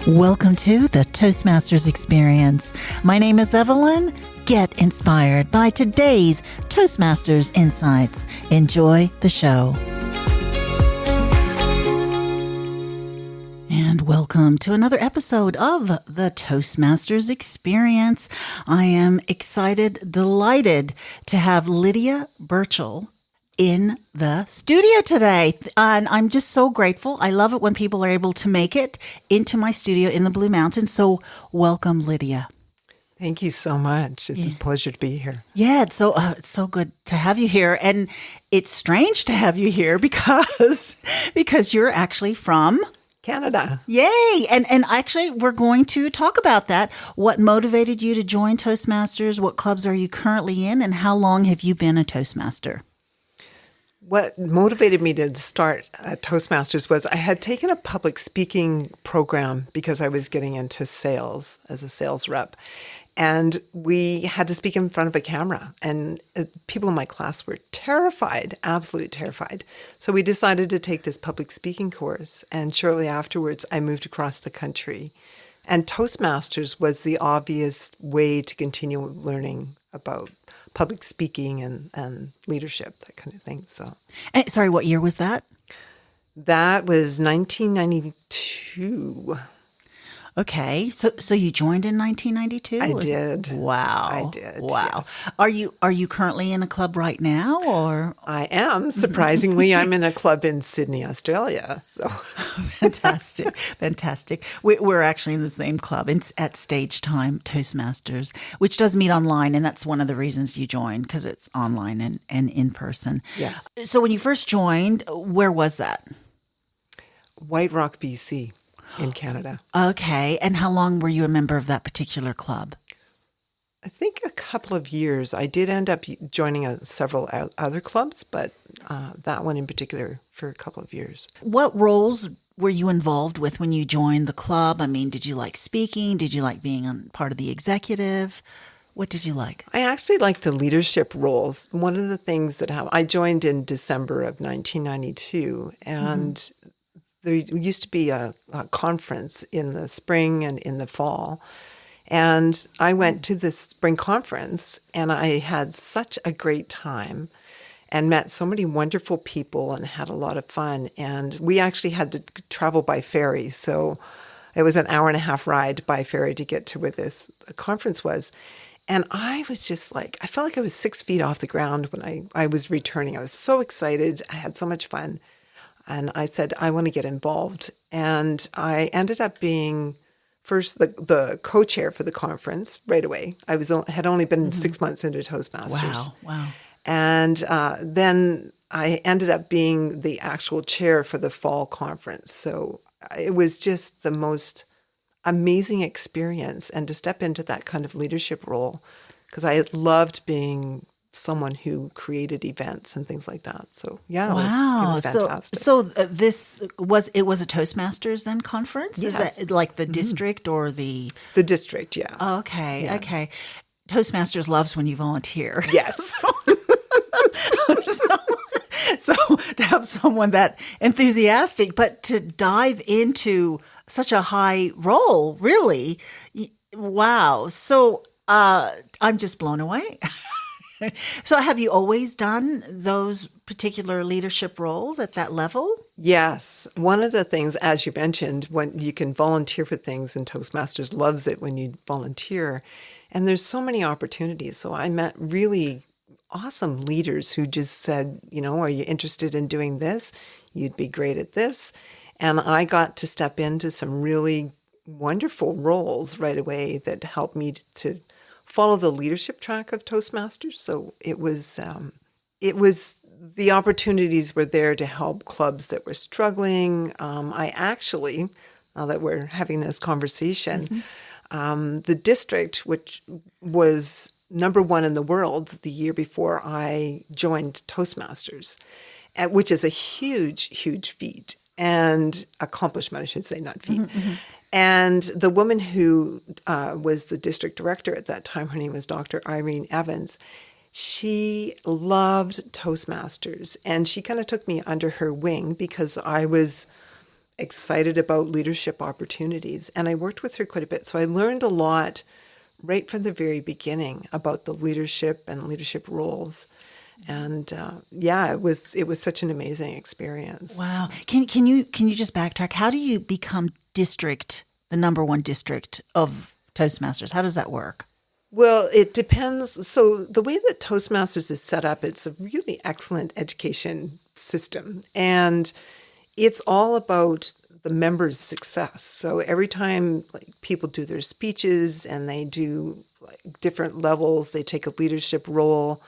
Welcome to the Toastmasters Experience. My name is Evelyn. Get inspired by today's Toastmasters Insights. Enjoy the show. And welcome to another episode of the Toastmasters Experience. I am excited, delighted to have Lydia Burchell in the studio today. And I'm just so grateful. I love it when people are able to make it into my studio in the Blue Mountains. So welcome, Lydia. Thank you so much. It's a pleasure to be here. Yeah, it's so good to have you here. And it's strange to have you here because you're actually from Canada. Yay! And actually, we're going to talk about that. What motivated you to join Toastmasters? What clubs are you currently in? And how long have you been a Toastmaster? What motivated me to start at Toastmasters was I had taken a public speaking program because I was getting into sales as a sales rep. And we had to speak in front of a camera. And people in my class were terrified, absolutely terrified. So we decided to take this public speaking course. And shortly afterwards, I moved across the country. And Toastmasters was the obvious way to continue learning about public speaking and leadership, that kind of thing. So, And, sorry, what year was that? that was 1992. Okay, so you joined in 1992? I did. Wow. I did. Wow. Yes. Are you currently in a club right now, or? I am. Surprisingly, I'm in a club in Sydney, Australia. So Fantastic. We're actually in the same club. It's at Stage Time Toastmasters, which does meet online, and that's one of the reasons you joined, because it's online and in person. Yes. So when you first joined, where was that? White Rock, BC. In Canada. Okay. And how long were you a member of that particular club? I think a couple of years. I did end up joining several other clubs, but that one in particular for a couple of years. What roles were you involved with when you joined the club? I mean, did you like speaking? Did you like being part of the executive? What did you like? I actually liked the leadership roles. One of the things that I joined in December of 1992, and there used to be a conference in the spring and in the fall. And I went to this spring conference and I had such a great time and met so many wonderful people and had a lot of fun. And we actually had to travel by ferry. So it was an hour and a half ride by ferry to get to where this conference was. And I was just like, I felt like I was 6 feet off the ground when I was returning. I was so excited. I had so much fun. And I said, I want to get involved. And I ended up being first the co-chair for the conference right away. I had only been 6 months into Toastmasters. Wow. And then I ended up being the actual chair for the fall conference. So it was just the most amazing experience. And to step into that kind of leadership role, because I had loved being someone who created events and things like that. So yeah, it was fantastic. So this was a Toastmasters then conference? Yes. Is that like the district or the district? Yeah. Oh, okay. Yeah. Okay. Toastmasters loves when you volunteer. Yes. So to have someone that enthusiastic, but to dive into such a high role, really, wow. So I'm just blown away. So have you always done those particular leadership roles at that level? Yes. One of the things, as you mentioned, when you can volunteer for things, and Toastmasters loves it when you volunteer, and there's so many opportunities. So I met really awesome leaders who just said, are you interested in doing this? You'd be great at this. And I got to step into some really wonderful roles right away that helped me to follow the leadership track of Toastmasters. So it was the opportunities were there to help clubs that were struggling. I actually, now that we're having this conversation, the district, which was number one in the world the year before I joined Toastmasters, which is a huge, huge feat and accomplishment, I should say, not feat. And the woman who was the district director at that time, her name was Dr. Irene Evans. She loved Toastmasters, and she kind of took me under her wing because I was excited about leadership opportunities. And I worked with her quite a bit. So I learned a lot right from the very beginning about the leadership and leadership roles. And it was such an amazing experience. Wow. Can you just backtrack? How do you become the number one district of Toastmasters? How does that work? Well, it depends. So the way that Toastmasters is set up, it's a really excellent education system. And it's all about the members' success. So every time people do their speeches and they do different levels, they take a leadership role,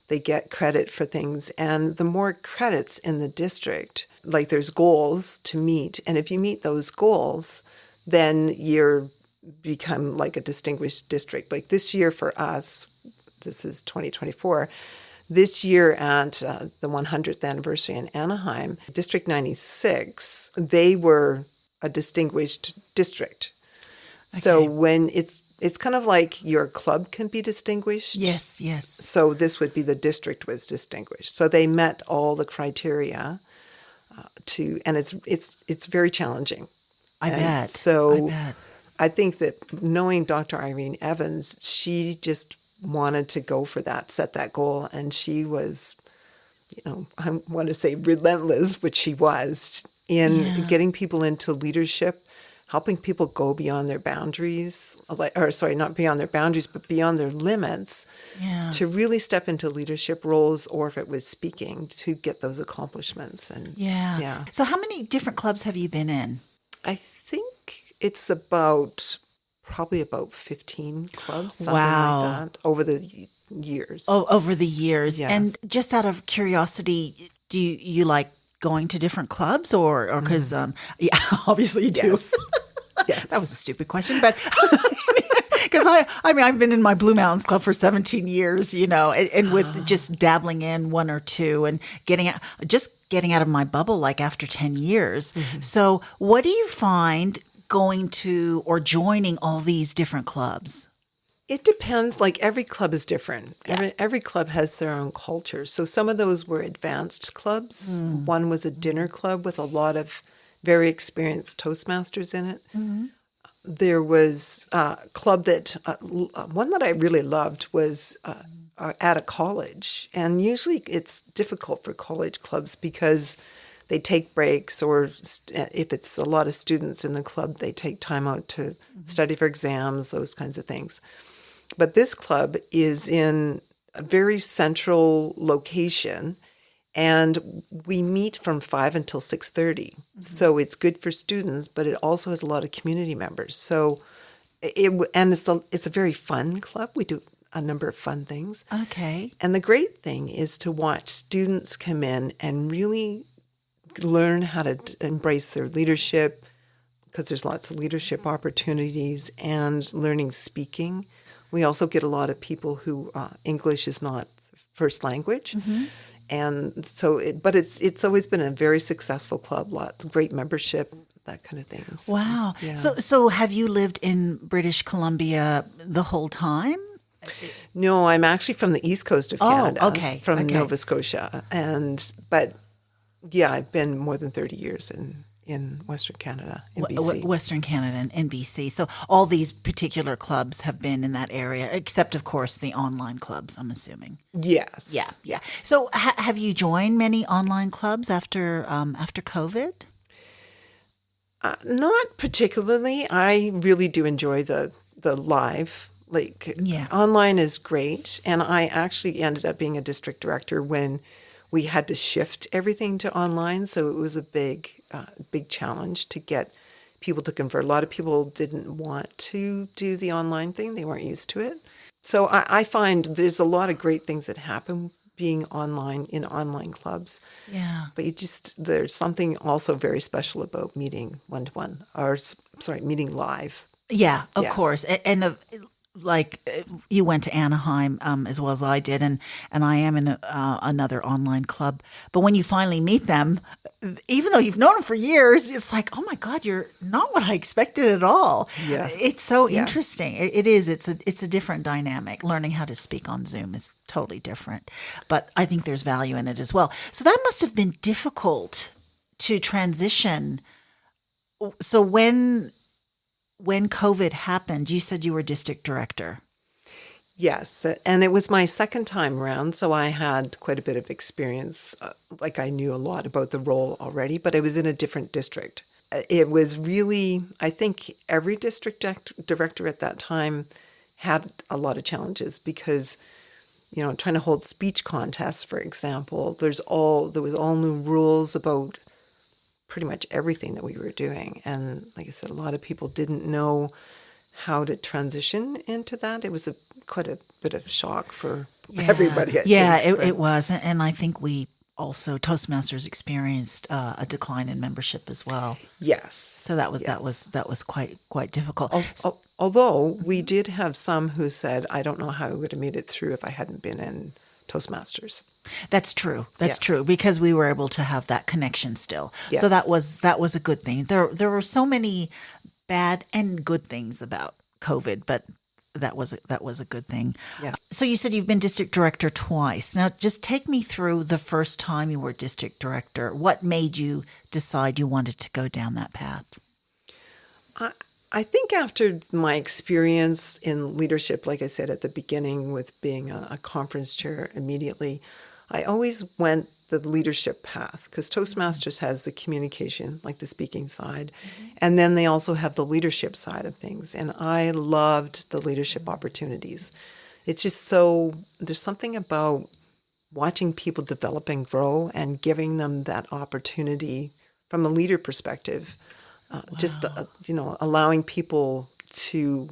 they get credit for things. And the more credits in the district, there's goals to meet. And if you meet those goals, then you're become a distinguished district. Like this year for us, this is 2024, this year at the 100th anniversary in Anaheim, District 96, they were a distinguished district. Okay. So when it's kind of like your club can be distinguished. Yes, yes. So this would be the district was distinguished. So they met all the criteria and it's very challenging. I bet. So I think that knowing Dr. Irene Evans, she just wanted to go for that, set that goal. And she was, I want to say relentless, which she was, in getting people into leadership, helping people go beyond their boundaries, not beyond their boundaries, but beyond their limits, to really step into leadership roles, or if it was speaking, to get those accomplishments. And So how many different clubs have you been in? I think it's probably about 15 clubs, something like that, over the years. Oh, over the years. Yes. And just out of curiosity, do you like going to different clubs or because, obviously you do. Yes. Yes. That was a stupid question, but because I've been in my Blue Mountains Club for 17 years, and with just dabbling in one or two and getting out of my bubble after 10 years. Mm-hmm. So what do you find going to or joining all these different clubs? It depends. Every club is different. Yeah. Every club has their own culture. So some of those were advanced clubs. One was a dinner club with a lot of very experienced Toastmasters in it. Mm-hmm. There was a club one that I really loved was at a college. And usually it's difficult for college clubs because they take breaks, or if it's a lot of students in the club, they take time out to study for exams, those kinds of things. But this club is in a very central location, and we meet from 5 until 6:30. Mm-hmm. So it's good for students, but it also has a lot of community members. So it's a very fun club. We do a number of fun things. Okay. And the great thing is to watch students come in and really learn how to embrace their leadership, because there's lots of leadership opportunities, and learning speaking. We also get a lot of people who English is not first language. Mm-hmm. And so, it's always been a very successful club, lots of great membership, that kind of things. Wow. Yeah. So have you lived in British Columbia the whole time? No, I'm actually from the east coast of Canada. Oh, okay. From Nova Scotia. But I've been more than 30 years in Western Canada, in BC. Western Canada and in BC. So all these particular clubs have been in that area, except, of course, the online clubs, I'm assuming. Yes. Yeah. So have you joined many online clubs after COVID? Not particularly. I really do enjoy the live. Online is great. And I actually ended up being a district director when we had to shift everything to online. So it was a big challenge to get people to convert. A lot of people didn't want to do the online thing. They weren't used to it. So I find there's a lot of great things that happen being online in online clubs. Yeah. But there's something also very special about meeting one-to-one, meeting live. Yeah, of course. And you went to Anaheim as well as I did, and I am in another online club. But when you finally meet them, even though you've known them for years, it's like, oh my God, you're not what I expected at all. Yes. It's so interesting. It is. It's a different dynamic. Learning how to speak on Zoom is totally different, but I think there's value in it as well. So that must have been difficult to transition So when COVID happened, you said you were district director. Yes, and it was my second time around, so I had quite a bit of experience. Like I knew a lot about the role already, but I was in a different district. It was really, I think every district director at that time had a lot of challenges because, trying to hold speech contests, for example, there was all new rules about pretty much everything that we were doing. And like I said, a lot of people didn't know how to transition into that. It was quite a bit of shock for everybody, I Yeah, think. it was. And I think we also, Toastmasters experienced a decline in membership as well. Yes. So that Yes. was quite difficult. Although we did have some who said, I don't know how I would have made it through if I hadn't been in Toastmasters. That's true. That's Yes. true because we were able to have that connection still. So Yes. that was a good thing. There were so many bad and good things about COVID, but that was a good thing. Yeah. So you said you've been district director twice. Now just take me through the first time you were district director. What made you decide you wanted to go down that path? I think after my experience in leadership, like I said at the beginning, with being a conference chair immediately, I always went the leadership path because Toastmasters has the communication, like the speaking side, and then they also have the leadership side of things. And I loved the leadership opportunities. It's just there's something about watching people develop and grow and giving them that opportunity from a leader perspective. Just allowing people to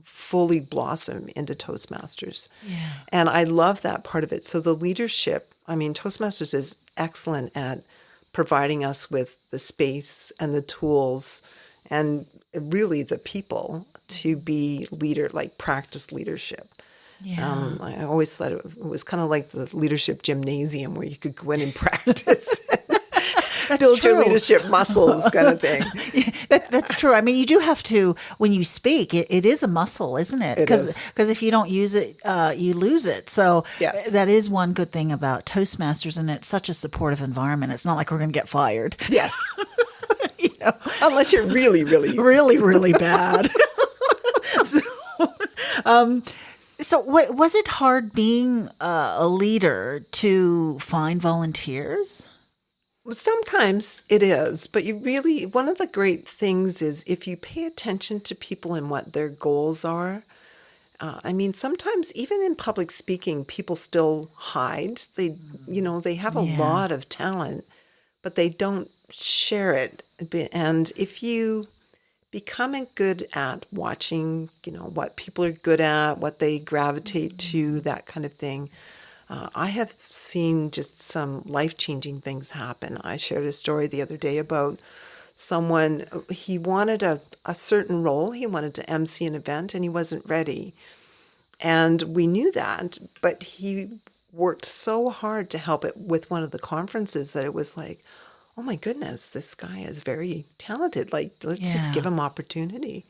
fully blossom into Toastmasters. Yeah. And I love that part of it. So the leadership, I mean, Toastmasters is excellent at providing us with the space and the tools and really the people to be practice leadership. Yeah. I always thought it was kind of like the leadership gymnasium where you could go in and practice. Build your leadership muscles kind of thing. That's true. I mean, you do have to, when you speak, it is a muscle, isn't it? It is. Because if you don't use it, you lose it. So Yes. that is one good thing about Toastmasters, and it's such a supportive environment. It's not like we're going to get fired. Yes. Unless you're really, really, Really, really bad. So was it hard being a leader to find volunteers? Sometimes it is, but one of the great things is if you pay attention to people and what their goals are. I mean, sometimes even in public speaking, people still hide. They have a lot of talent, but they don't share it. And if you become good at watching, what people are good at, what they gravitate to, that kind of thing, I have seen just some life-changing things happen. I shared a story the other day about someone, he wanted a certain role. He wanted to MC an event and he wasn't ready. And we knew that, but he worked so hard to help it with one of the conferences that it was like, oh my goodness, this guy is very talented. Like, let's just give him opportunity.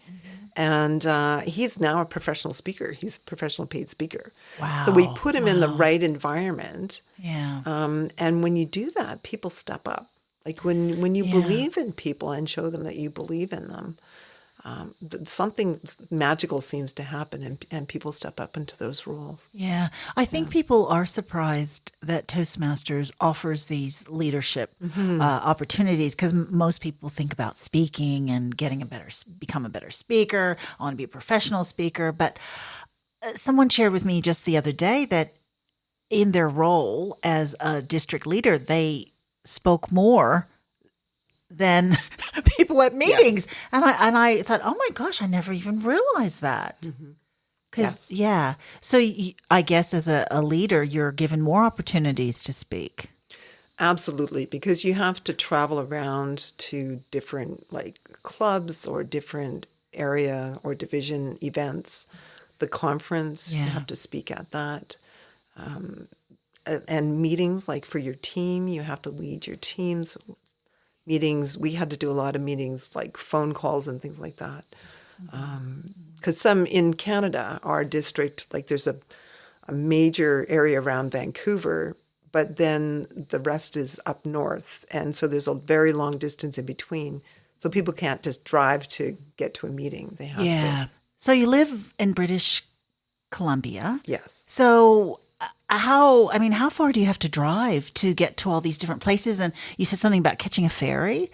And he's now a professional speaker. He's a professional paid speaker. Wow. So we put him in the right environment. Yeah. And when you do that, people step up. Like when you believe in people and show them that you believe in them, something magical seems to happen and people step up into those roles. Yeah. I think people are surprised that Toastmasters offers these leadership opportunities because most people think about speaking and become a better speaker, I want to be a professional speaker. But someone shared with me just the other day that in their role as a district leader, they spoke more than people at meetings. Yes. And I thought, oh my gosh, I never even realized that. Because, So I guess as a leader, you're given more opportunities to speak. Absolutely, because you have to travel around to different clubs or different area or division events. The conference, you have to speak at that. And meetings, like for your team, you have to lead your teams. Meetings, we had to do a lot of meetings, like phone calls and things like that. Because some in Canada, our district, there's a major area around Vancouver, but then the rest is up north. And so there's a very long distance in between. So people can't just drive to get to a meeting. They have Yeah. to. So you live in British Columbia. Yes. So how far do you have to drive to get to all these different places? And you said something about catching a ferry.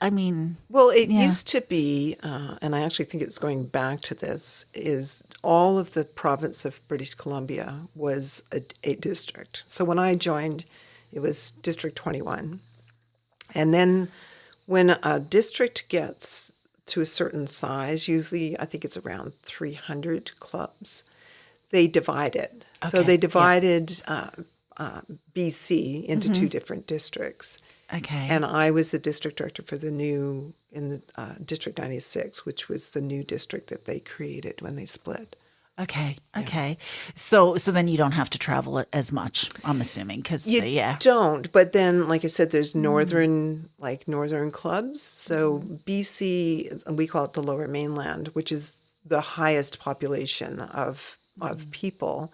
I mean, Well, it yeah. used to be, and I actually think it's going back to this, is all of the province of British Columbia was a district. So when I joined, it was District 21. And then when a district gets to a certain size, usually I think it's around 300 clubs, they divide it. So Okay. they Yeah. divided BC into two different districts. Okay. And I was the district director for the new, in the District 96, which was the new district that they created when they split. Okay. Okay. So then you don't have to travel as much, I'm assuming, because You yeah. don't, but then, like I said, there's northern clubs. So BC, we call it the Lower Mainland, which is the highest population of people.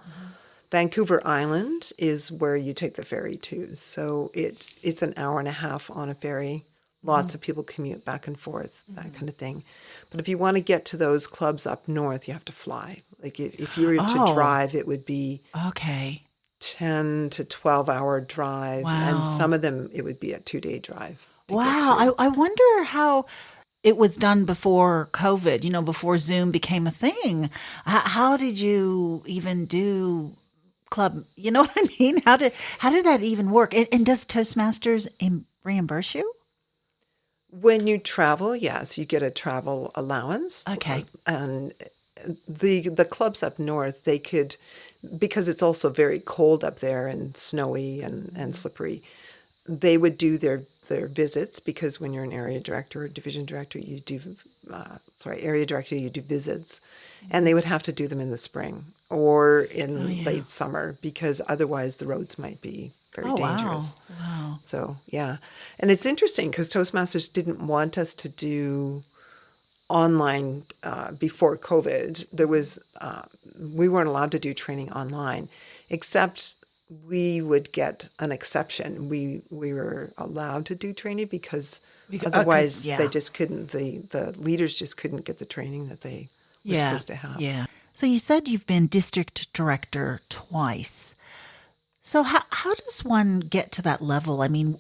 Vancouver Island is where you take the ferry to. So it's an hour and a half on a ferry. Lots of people commute back and forth, that kind of thing. But if you want to get to those clubs up north, you have to fly. Like if you were to Oh, drive, it would be okay. 10 to 12-hour drive. And Wow. some of them, it would be a 2-day drive to get Wow. to. I wonder how it was done before COVID, before Zoom became a thing. How did you even do club? You know what I mean? How did that even work? And does Toastmasters reimburse you? When you travel, yes, you get a travel allowance. Okay. And the clubs up north, they could, because it's also very cold up there and snowy and slippery, they would do their visits, because when you're an area director or division director, you do, area director, you do visits. And they would have to do them in the spring or Oh in yeah. late summer, because otherwise the roads might be very Oh wow. dangerous. Wow. So, yeah. And it's interesting because Toastmasters didn't want us to do online before COVID. We weren't allowed to do training online, except we would get an exception. We were allowed to do training because Because otherwise they yeah. just couldn't, the leaders just couldn't get the training that they were Yeah. supposed to have. Yeah. So you said you've been district director twice. So how does one get to that level? I mean,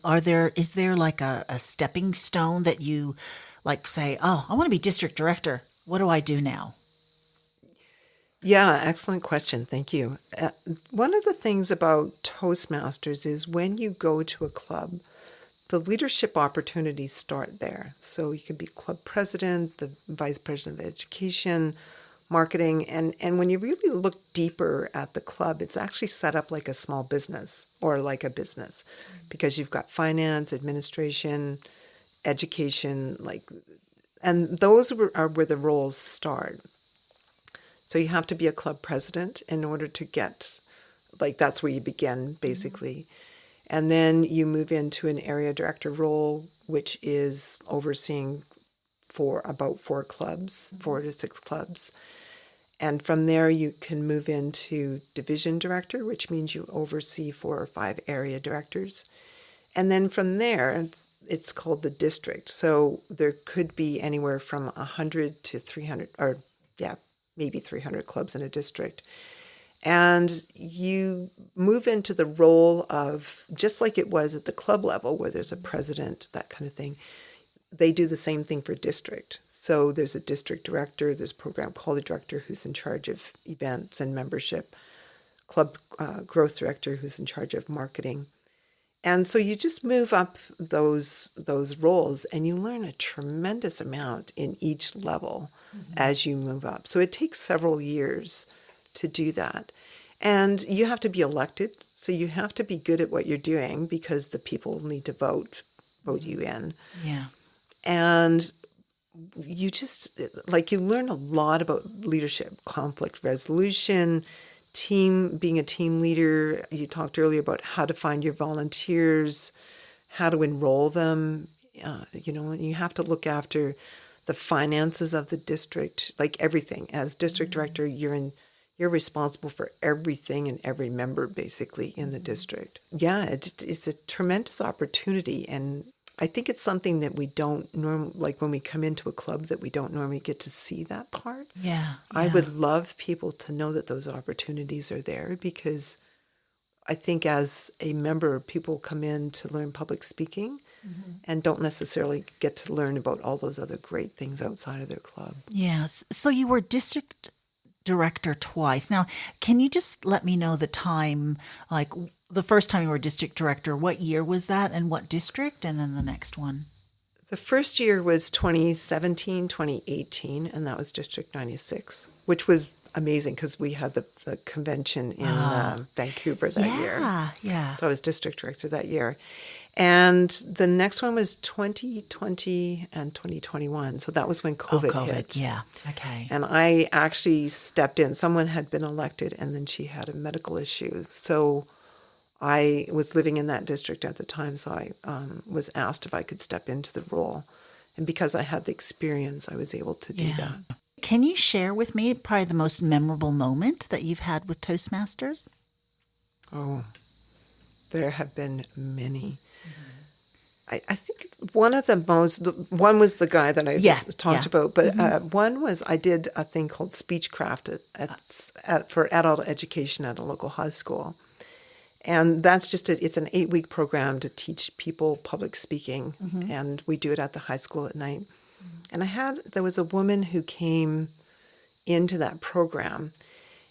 is there like a stepping stone that you like say, oh, I want to be district director. What do I do now? Yeah, excellent question. Thank you. One of the things about Toastmasters is when you go to a club, the leadership opportunities start there. So you could be club president, the vice president of education, marketing, and when you really look deeper at the club, it's actually set up like a small business or like a business, because you've got finance, administration, education, and those are where the roles start. So you have to be a club president in order to get, that's where you begin, basically. And then you move into an area director role, which is overseeing for about 4 to 6 clubs. And from there, you can move into division director, which means you oversee 4 or 5 area directors. And then from there, it's called the district. So there could be anywhere from 100 to 300, or yeah, maybe 300 clubs in a district. And you move into the role of, just like it was at the club level where there's a president, that kind of thing, they do the same thing for district. So there's a district director, there's program quality director who's in charge of events and membership, club growth director who's in charge of marketing. And so you just move up those roles, and you learn a tremendous amount in each level as you move up. So it takes several years to do that. And you have to be elected. So you have to be good at what you're doing, because the people need to vote you in. Yeah. And you just, you learn a lot about leadership, conflict resolution, being a team leader. You talked earlier about how to find your volunteers, how to enroll them. And you have to look after the finances of the district, like everything. As district director, you're responsible for everything and every member basically in the district. Yeah, it's a tremendous opportunity, and I think it's something that we don't like when we come into a club that we don't normally get to see that part. Yeah. I would love people to know that those opportunities are there, because I think as a member, people come in to learn public speaking and don't necessarily get to learn about all those other great things outside of their club. Yes. So you were district director twice. Now, can you just let me know the time, like the first time you were district director, what year was that and what district? And then the next one? The first year was 2017, 2018, and that was District 96, which was amazing because we had the convention in Vancouver that year. Yeah. So I was district director that year. And the next one was 2020 and 2021. So that was when COVID hit. Yeah. Okay. And I actually stepped in. Someone had been elected and then she had a medical issue. So I was living in that district at the time. So I was asked if I could step into the role. And because I had the experience, I was able to do that. Can you share with me probably the most memorable moment that you've had with Toastmasters? Oh, there have been many. I think one was the guy that I just talked about, but one was I did a thing called Speechcraft for adult education at a local high school. And that's it's an 8-week program to teach people public speaking. And we do it at the high school at night. And there was a woman who came into that program,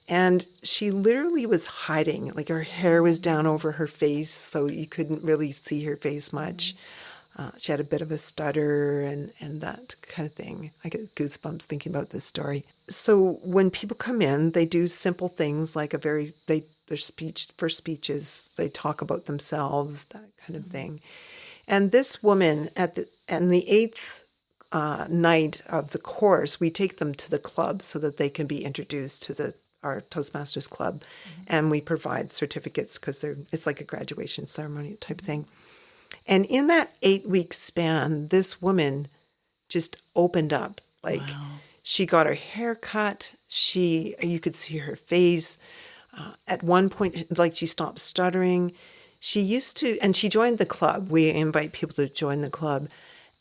and she literally was hiding, like her hair was down over her face, so you couldn't really see her face much. She had a bit of a stutter and that kind of thing. I get goosebumps thinking about this story. So when people come in, they do simple things like their first speeches, they talk about themselves, that kind of thing. And this woman, on the 8th night of the course, we take them to the club so that they can be introduced to our Toastmasters club, and we provide certificates because it's like a graduation ceremony type thing. And in that 8-week span, this woman just opened up. Like, she got her hair cut. You could see her face. At one point, like, she stopped stuttering. She joined the club. We invite people to join the club.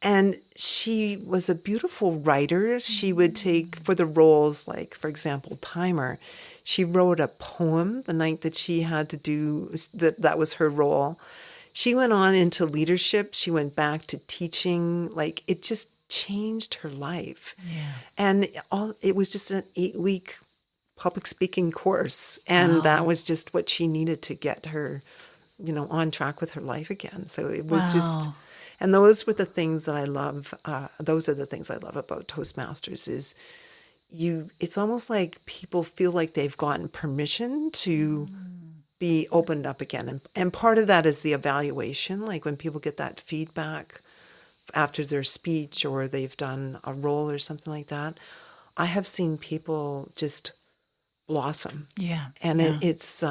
And she was a beautiful writer. She would take, for the roles, like, for example, Timer, she wrote a poem the night that she had to do, that was her role. She went on into leadership. She went back to teaching. Like, it just changed her life. Yeah. And it was just an 8-week public speaking course. And that was just what she needed to get her, on track with her life again. So it was just... And those were the things that I love. Those are the things I love about Toastmasters is it's almost like people feel like they've gotten permission to be opened up again. And part of that is the evaluation, like when people get that feedback after their speech or they've done a role or something like that. I have seen people just blossom. Yeah. And it's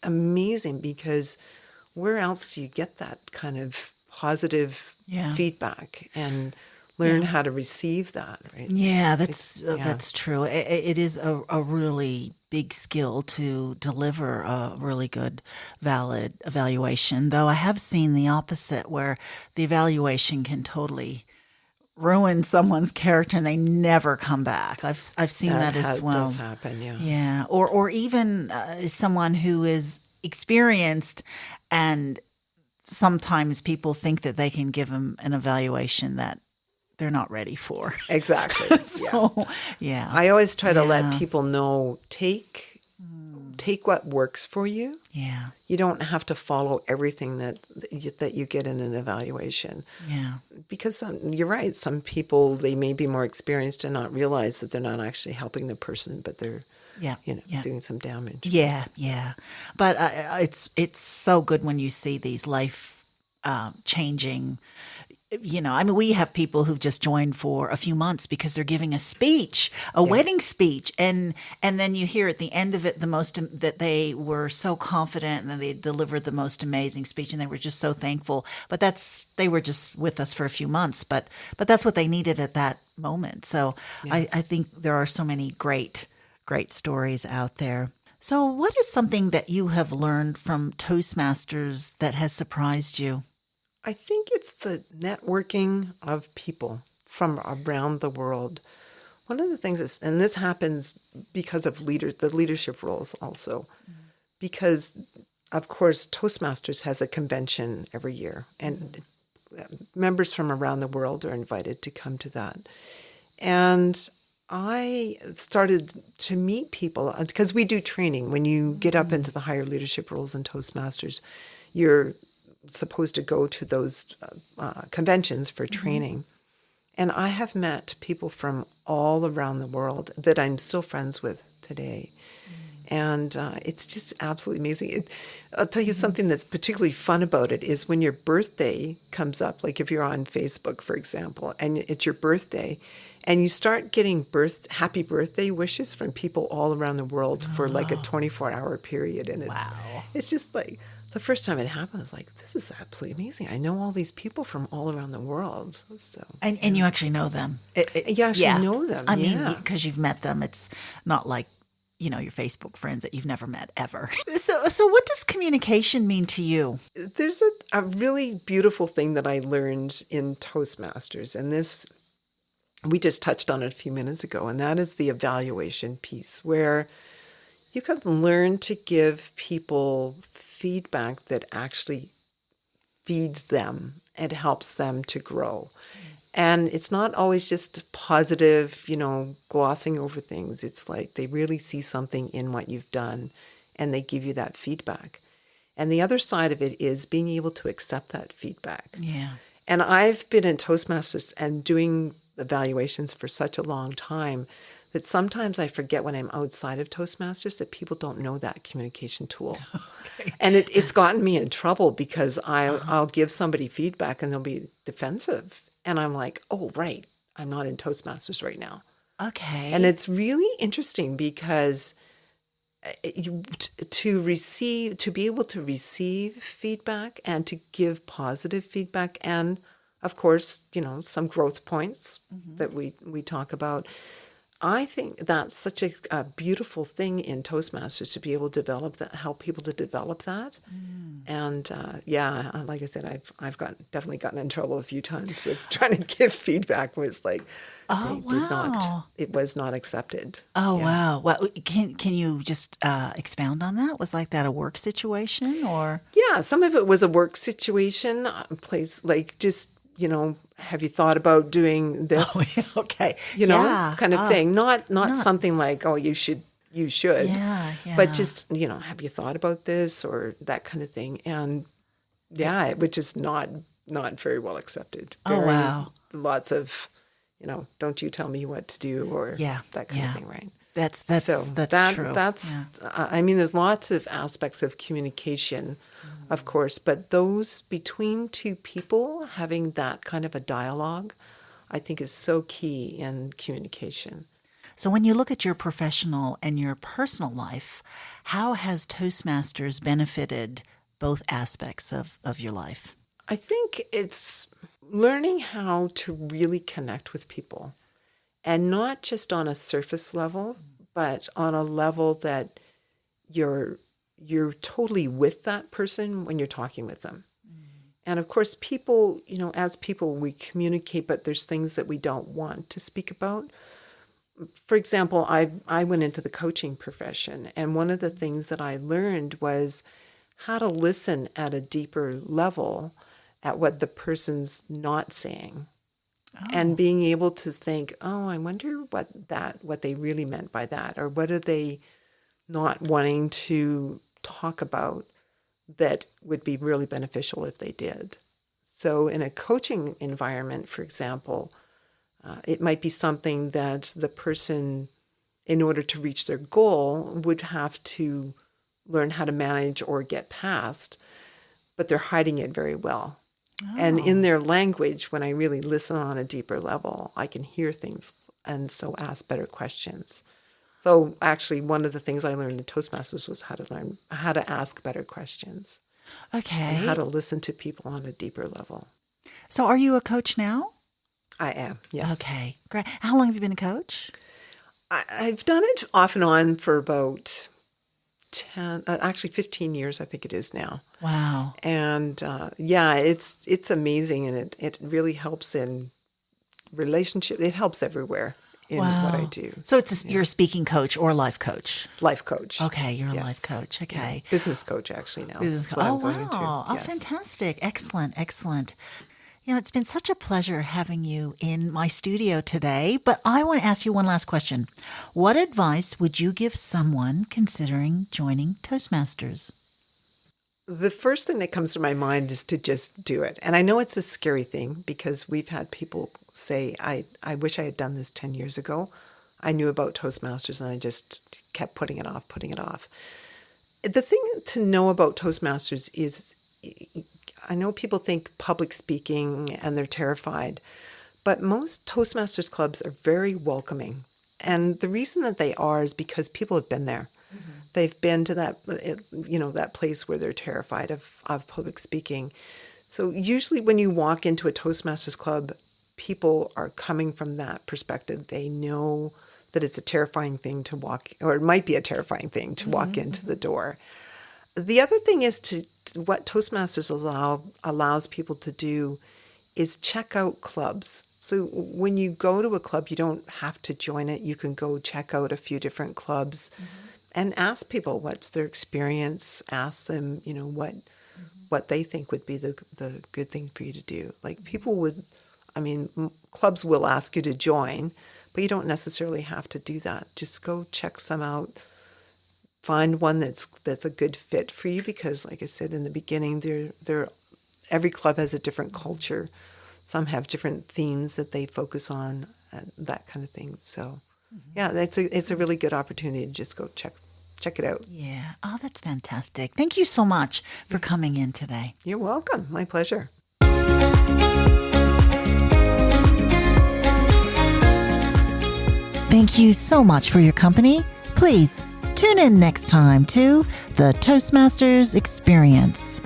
amazing because where else do you get that kind of positive feedback and learn how to receive that, right? Yeah, that's true. It is a really big skill to deliver a really good, valid evaluation, though I have seen the opposite where the evaluation can totally ruin someone's character and they never come back. I've seen that as well. That does happen, yeah. Yeah, or even someone who is experienced and sometimes people think that they can give them an evaluation that they're not ready for. Exactly. Yeah. I always try to let people know, take what works for you. Yeah. You don't have to follow everything that you get in an evaluation. Yeah. Because you're right. Some people, they may be more experienced and not realize that they're not actually helping the person, but they're doing some damage. Yeah. But it's so good when you see these life changing. We have people who've just joined for a few months because they're giving a speech, a wedding speech, and then you hear at the end of it that they were so confident and then they delivered the most amazing speech and they were just so thankful. But they were just with us for a few months, but that's what they needed at that moment. So I think there are so many great stories out there. So what is something that you have learned from Toastmasters that has surprised you? I think it's the networking of people from around the world. One of the things is, and this happens because of the leadership roles also, because of course Toastmasters has a convention every year, and members from around the world are invited to come to that. And I started to meet people because we do training. When you get up into the higher leadership roles in Toastmasters, you're supposed to go to those conventions for training. And I have met people from all around the world that I'm still friends with today. And it's just absolutely amazing. I'll tell you something that's particularly fun about it is when your birthday comes up, like if you're on Facebook, for example, and it's your birthday, and you start getting happy birthday wishes from people all around the world for like a 24-hour period. And it's just like the first time it happened, I was like, this is absolutely amazing. I know all these people from all around the world. So And you actually know them. you actually know them. I mean, because you've met them. It's not like, your Facebook friends that you've never met ever. So what does communication mean to you? There's a really beautiful thing that I learned in Toastmasters, and this, we just touched on it a few minutes ago, and that is the evaluation piece, where you can learn to give people feedback that actually feeds them and helps them to grow. And it's not always just positive, glossing over things. It's like they really see something in what you've done and they give you that feedback. And the other side of it is being able to accept that feedback. Yeah. And I've been in Toastmasters and doing evaluations for such a long time that sometimes I forget when I'm outside of Toastmasters that people don't know that communication tool. Okay. And it's gotten me in trouble because I'll give somebody feedback and they'll be defensive. And I'm like, oh, right, I'm not in Toastmasters right now. Okay. And it's really interesting because to be able to receive feedback and to give positive feedback and, of course, some growth points that we talk about. I think that's such a beautiful thing in Toastmasters to be able to develop that, help people to develop that. And like I said, I've definitely gotten in trouble a few times with trying to give feedback where it's like it was not accepted. Oh, wow. Well, can you just expound on that? Was like that a work situation or? Yeah, some of it was a work situation, place like just, have you thought about doing this? Oh, yeah, okay. Kind of thing. Not something like, oh, you should. Yeah. But just, have you thought about this or that kind of thing? And which is not very well accepted. Oh, wow. Lots of, don't you tell me what to do or that kind of thing, right? That's true. I mean, there's lots of aspects of communication, of course, but those between two people having that kind of a dialogue, I think is so key in communication. So when you look at your professional and your personal life, how has Toastmasters benefited both aspects of your life? I think it's learning how to really connect with people and not just on a surface level, but on a level that you're totally with that person when you're talking with them. And of course, people, as people, we communicate, but there's things that we don't want to speak about. For example, I went into the coaching profession, and one of the things that I learned was how to listen at a deeper level at what the person's not saying. And being able to think, oh, I wonder what they really meant by that, or what are they not wanting to talk about that would be really beneficial if they did. So in a coaching environment, for example, it might be something that the person, in order to reach their goal, would have to learn how to manage or get past, but they're hiding it very well. And in their language, when I really listen on a deeper level, I can hear things and so ask better questions. So actually, one of the things I learned in Toastmasters was how to ask better questions. Okay. And how to listen to people on a deeper level. So are you a coach now? I am, yes. Okay, great. How long have you been a coach? I've done it off and on for about 15 years, I think it is now. Wow. And yeah, it's amazing, and it really helps in relationship. It helps everywhere in what I Wow. do. So you're a speaking coach or life coach. Life coach. Okay, you're a Yes. life coach. Yeah. Okay. Business coach actually now. Business That's what oh, I'm going wow. into. Oh, Yes. fantastic. Excellent. Excellent. It's been such a pleasure having you in my studio today, but I want to ask you one last question. What advice would you give someone considering joining Toastmasters? The first thing that comes to my mind is to just do it. And I know it's a scary thing because we've had people say, I wish I had done this 10 years ago. I knew about Toastmasters and I just kept putting it off, putting it off. The thing to know about Toastmasters is I know people think public speaking and they're terrified, but most Toastmasters clubs are very welcoming. And the reason that they are is because people have been there. They've been to that place where they're terrified of public speaking. So usually when you walk into a Toastmasters club, people are coming from that perspective. They know that it's a terrifying thing to walk, or it might be a terrifying thing to walk into the door. The other thing is what Toastmasters allows people to do is check out clubs. So when you go to a club, you don't have to join it. You can go check out a few different clubs and ask people what's their experience. Ask them, what they think would be the good thing for you to do. Like clubs will ask you to join, but you don't necessarily have to do that. Just go check some out. Find one that's a good fit for you because, like I said in the beginning, every club has a different culture. Some have different themes that they focus on, and that kind of thing. So, yeah, it's a really good opportunity to just go check it out. Yeah. Oh, that's fantastic. Thank you so much for coming in today. You're welcome. My pleasure. Thank you so much for your company. Please tune in next time to the Toastmasters Experience.